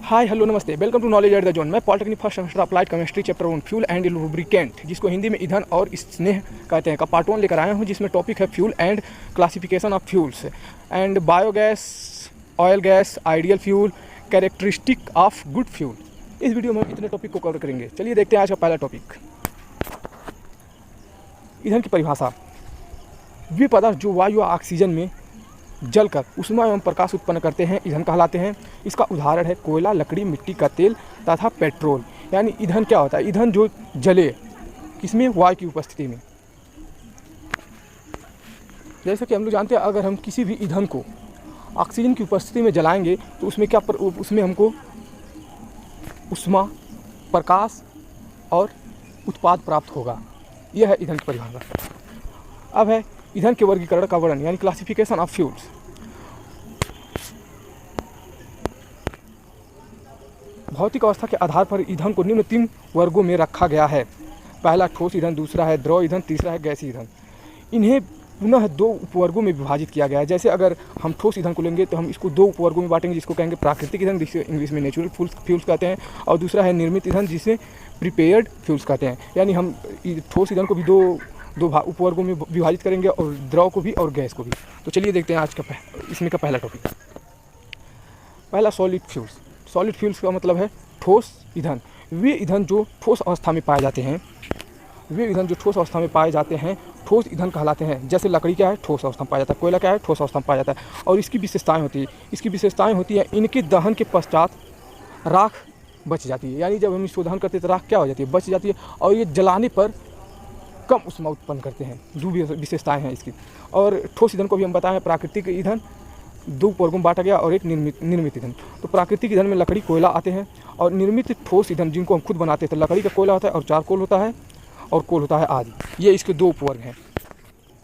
हाय hello नमस्ते, welcome to knowledge at the zone. मैं polytechnic first semester applied chemistry chapter 1 fuel and lubricant, जिसको हिंदी में ईंधन और स्नेह कहते हैं, का पार्ट 1 लेकर आया हूँ, जिसमें टॉपिक है fuel and classification of fuels and biogas, oil gas, ideal fuel, characteristic of good fuel. इस वीडियो में हम इतने टॉपिक को कवर करेंगे। चलिए देखते हैं आज का पहला टॉपिक, ईंधन की परिभाषा। वे पदार्थ जो वायु या ऑक्सीजन में जलकर ऊष्मा एवं प्रकाश उत्पन्न करते हैं ईंधन कहलाते हैं। इसका उदाहरण है कोयला, लकड़ी, मिट्टी का तेल तथा पेट्रोल। यानी ईंधन क्या होता है? ईंधन जो जले किसमें? वायु की उपस्थिति में। जैसे कि हम लोग जानते हैं, अगर हम किसी भी ईंधन को ऑक्सीजन की उपस्थिति में जलाएंगे तो उसमें हमको ऊष्मा, प्रकाश और उत्पाद प्राप्त होगा। यह है ईंधन की परिभाषा। अब है ईंधन के वर्गीकरण का वर्णन, यानी क्लासिफिकेशन ऑफ फ्यूल्स। भौतिक अवस्था के आधार पर ईंधन को निम्न 3 वर्गों में रखा गया है। पहला ठोस ईंधन, दूसरा है द्रव ईंधन, तीसरा है गैसीय ईंधन। इन्हें पुनः 2 उपवर्गों में विभाजित किया गया है। जैसे अगर हम ठोस ईंधन को लेंगे तो हम इसको 2 उपवर्गों में बांटेंगे, जिसको कहेंगे प्राकृतिक ईंधन, जिसे इंग्लिश में नेचुरल फ्यूल्स कहते हैं, और दूसरा है निर्मित ईंधन, जिसे प्रिपेयर्ड फ्यूल्स कहते हैं। यानी हम ठोस ईंधन को भी दो उपवर्गों में विभाजित करेंगे, और द्रव को भी और गैस को भी। तो चलिए देखते हैं आज का इसमें का पहला टॉपिक। पहला सॉलिड फ्यूल्स। सॉलिड फ्यूल्स का मतलब है ठोस ईंधन। वे ईंधन जो ठोस अवस्था में पाए जाते हैं ठोस ईंधन कहलाते हैं। जैसे लकड़ी क्या है? ठोस अवस्था में पाया जाता है। कोयला क्या है? ठोस अवस्था में पाया जाता है। और इसकी विशेषताएं होती है इनके दहन के पश्चात राख बच जाती है। यानी जब हम इसको दहन करते हैं तो राख क्या हो जाती है? बच जाती है। और ये जलाने पर कम ऊष्मा उत्पन्न करते हैं। 2 विशेषताएं हैं इसकी। और ठोस ईंधन को भी हम बताएं, प्राकृतिक ईंधन 2 वर्गों में बांटा गया, और एक निर्मित ईंधन। तो प्राकृतिक ईंधन में लकड़ी, कोयला आते हैं, और निर्मित ठोस ईंधन जिनको हम खुद बनाते हैं तो लकड़ी का कोयला होता है, और चारकोल होता है, और कोल होता है आदि। ये इसके 2 उपवर्ग हैं।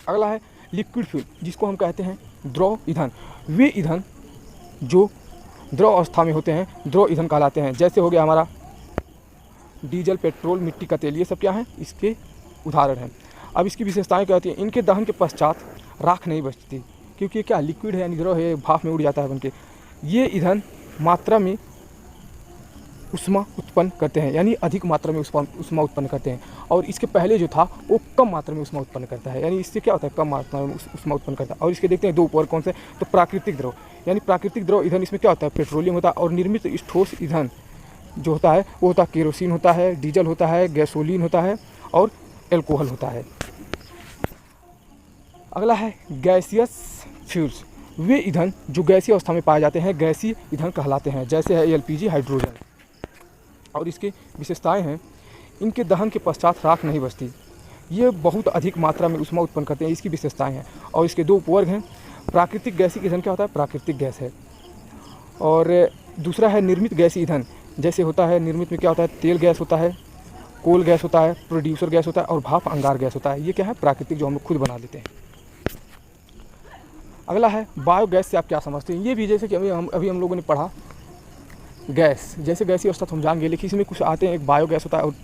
अगला है लिक्विड फ्यूल, जिसको हम कहते हैं द्रव ईंधन। वे ईंधन जो द्रव अवस्था में होते हैं द्रव ईंधन कहलाते हैं। जैसे हो गया हमारा डीजल, पेट्रोल, मिट्टी का तेल, ये सब क्या है? इसके उदाहरण हैं। अब इसकी विशेषताएं क्या होती हैं? इनके दहन के पश्चात राख नहीं बचती, क्योंकि क्या लिक्विड है, यानी द्रव है, भाप में उड़ जाता है बनके। ये ईंधन मात्रा में ऊष्मा उत्पन्न करते हैं, यानी अधिक मात्रा में ऊष्मा उत्पन्न करते हैं। और इसके पहले जो था वो कम मात्रा में ऊष्मा उत्पन्न करता है, यानी इससे क्या होता है? कम मात्रा में ऊष्मा उत्पन्न करता है। और इसके देखते हैं 2 उपवर्ग कौन से? तो प्राकृतिक द्रव, यानी प्राकृतिक द्रव ईंधन, इसमें क्या होता है? पेट्रोलियम होता है। और निर्मित इस ठोस ईंधन जो होता है वो होता है केरोसिन होता है, डीजल होता है, गैसोलीन होता है, और एल्कोहल होता है। अगला है गैसियस फ्यूल्स। वे ईंधन जो गैसीय अवस्था में पाए जाते हैं गैसीय ईंधन कहलाते हैं। जैसे है एलपीजी, हाइड्रोजन। और इसकी विशेषताएं हैं इनके दहन के पश्चात राख नहीं बचती। ये बहुत अधिक मात्रा में ऊष्मा उत्पन्न करते हैं, इसकी विशेषताएं हैं। और इसके 2 उपवर्ग हैं। प्राकृतिक गैसीय ईंधन क्या होता है? प्राकृतिक गैस है। और दूसरा है निर्मित गैसीय ईंधन। जैसे होता है निर्मित में क्या होता है? तेल गैस होता है, कोल गैस होता है, प्रोड्यूसर गैस होता है, और भाप अंगार गैस होता है। ये क्या है? प्राकृतिक, जो हम लोग खुद बना लेते हैं। अगला है बायोगैस से आप क्या समझते हैं? ये भी जैसे कि अभी हम लोगों ने पढ़ा गैस, जैसे गैसीय अवस्था तो हम जान गए, लेकिन इसमें कुछ आते हैं। एक बायोगैस होता है और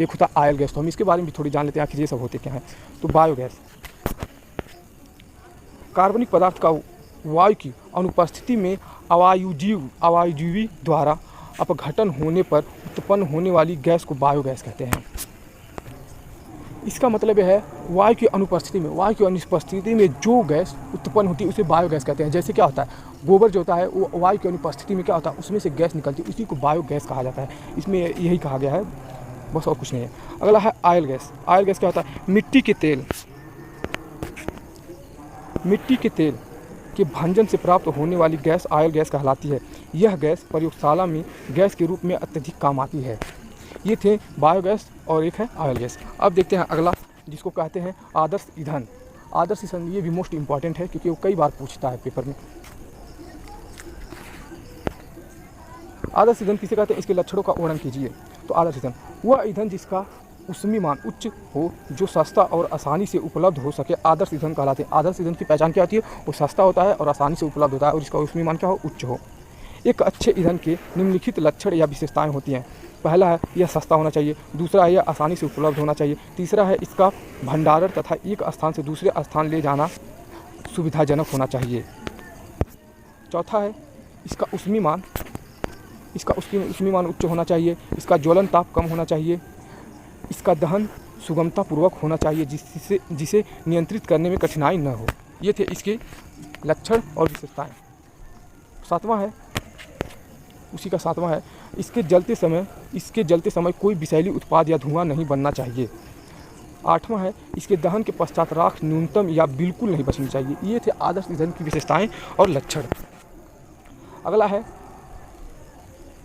एक होता है आयल गैस। तो हम इसके बारे में भी थोड़ी जान लेते हैं, आखिर ये सब होते क्या हैं। तो बायोगैस कार्बनिक पदार्थ का वायु की अनुपस्थिति में अवायुजीवी द्वारा अपघटन होने पर उत्पन्न होने वाली गैस को बायोगैस कहते हैं। इसका मतलब यह है वायु की अनुपस्थिति में जो गैस उत्पन्न होती है उसे बायोगैस कहते हैं। जैसे क्या होता है? गोबर जो होता है वो वायु की अनुपस्थिति में क्या होता है? उसमें से गैस निकलती है, उसी को बायोगैस कहा जाता है। इसमें यही कहा गया है, बस और कुछ नहीं है। अगला है ऑयल गैस। ऑयल गैस क्या होता है? मिट्टी के तेल के भंजन से प्राप्त होने वाली गैस ऑयल गैस कहलाती है। यह गैस प्रयोगशाला में गैस के रूप में अत्यधिक काम आती है। ये थे बायोगैस और एक है ऑयल गैस। अब देखते हैं अगला, जिसको कहते हैं आदर्श ईंधन। आदर्श ईंधन ये भी मोस्ट इंपॉर्टेंट है, क्योंकि वो कई बार पूछता है पेपर में। आदर्श ईंधन किसे कहते हैं? इसके लक्षणों का वर्णन कीजिए। तो आदर्श ईंधन वह ईंधन जिसका ऊष्मीय मान उच्च हो, जो सस्ता और आसानी से उपलब्ध हो सके, आदर्श ईंधन कहलाते हैं। आदर्श ईंधन की पहचान क्या होती है? वो सस्ता होता है और आसानी से उपलब्ध होता है, और इसका ऊष्मीय मान क्या हो? उच्च हो। एक अच्छे ईंधन के निम्नलिखित लक्षण या विशेषताएं होती हैं। पहला है यह सस्ता होना चाहिए, दूसरा है यह आसानी से उपलब्ध होना चाहिए, तीसरा है इसका भंडारण तथा एक स्थान से दूसरे स्थान ले जाना सुविधाजनक होना चाहिए, चौथा है इसका ऊष्मीय मान इसका उसमें मान उच्च होना चाहिए, इसका ज्वलन ताप कम होना चाहिए, इसका दहन सुगमतापूर्वक होना चाहिए जिसे नियंत्रित करने में कठिनाई न हो। ये थे इसके लक्षण और विशेषताएं। सातवां है, उसी का सातवां है, इसके जलते समय कोई विषैली उत्पाद या धुआं नहीं बनना चाहिए। आठवां है, इसके दहन के पश्चात राख न्यूनतम या बिल्कुल नहीं बचनी चाहिए। ये थे आदर्श ईंधन की विशेषताएं और लक्षण। अगला है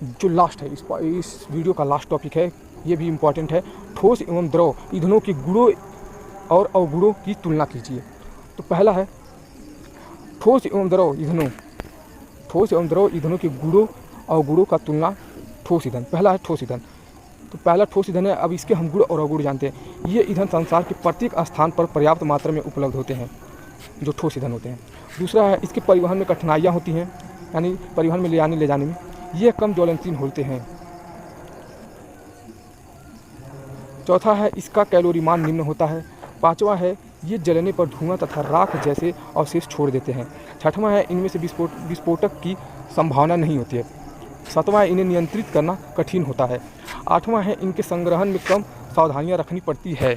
जो लास्ट है, इस वीडियो का लास्ट टॉपिक है, ये भी इम्पॉर्टेंट है, ठोस एवं द्रव ईंधनों के गुणों और अवगुणों की तुलना कीजिए। तो पहला है ठोस एवं द्रव ईंधनों के गुणों अवगुणों का तुलना ठोस ईंधन। पहला है ठोस ईंधन। तो पहला ठोस ईंधन है। अब इसके हम गुण और अवगुण जानते हैं। ये ईंधन संसार के प्रत्येक स्थान पर पर्याप्त मात्रा में उपलब्ध होते हैं, जो ठोस ईंधन होते हैं। दूसरा है इसके परिवहन में कठिनाइयाँ होती हैं, यानी परिवहन में ले जाने में ये कम ज्वलनशील होते हैं। चौथा है इसका कैलोरी मान निम्न होता है। पांचवा है ये जलने पर धुआं तथा राख जैसे अवशेष छोड़ देते हैं। छठवां है इनमें से विस्फोटक की संभावना नहीं होती है। सातवां है इन्हें नियंत्रित करना कठिन होता है। आठवां है इनके संग्रहण में कम सावधानियां रखनी पड़ती है।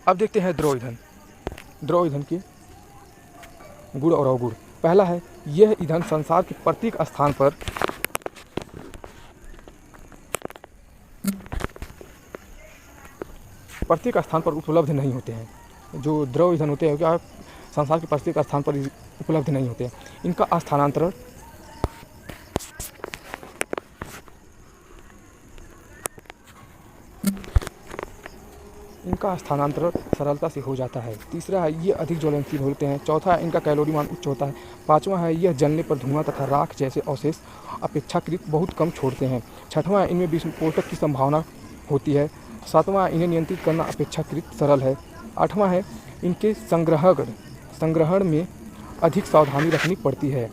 अब देखते हैं द्रव ईंधन। द्रव ईंधन के गुण और अवगुण। पहला है यह ईंधन संसार के प्रत्येक स्थान पर उपलब्ध नहीं होते हैं। जो द्रव ईंधन होते हैं क्या संसार के प्रत्येक स्थान पर उपलब्ध नहीं होते हैं। इनका स्थानांतरण सरलता से हो जाता है। तीसरा है ये अधिक ज्वलनशील होते हैं। चौथा है इनका कैलोरी मान उच्च होता है। पांचवा है यह जलने पर धुआं तथा राख जैसे अवशेष अपेक्षाकृत बहुत कम छोड़ते हैं। छठवां है इनमें विस्फोटक की संभावना होती है। सातवां इन्हें नियंत्रित करना अपेक्षाकृत सरल है। आठवां है इनके संग्रहण में अधिक सावधानी रखनी पड़ती है।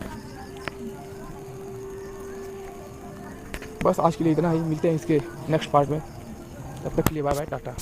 बस आज के लिए इतना ही। मिलते हैं इसके नेक्स्ट पार्ट में। तब तक के लिए बाय बाय, टाटा।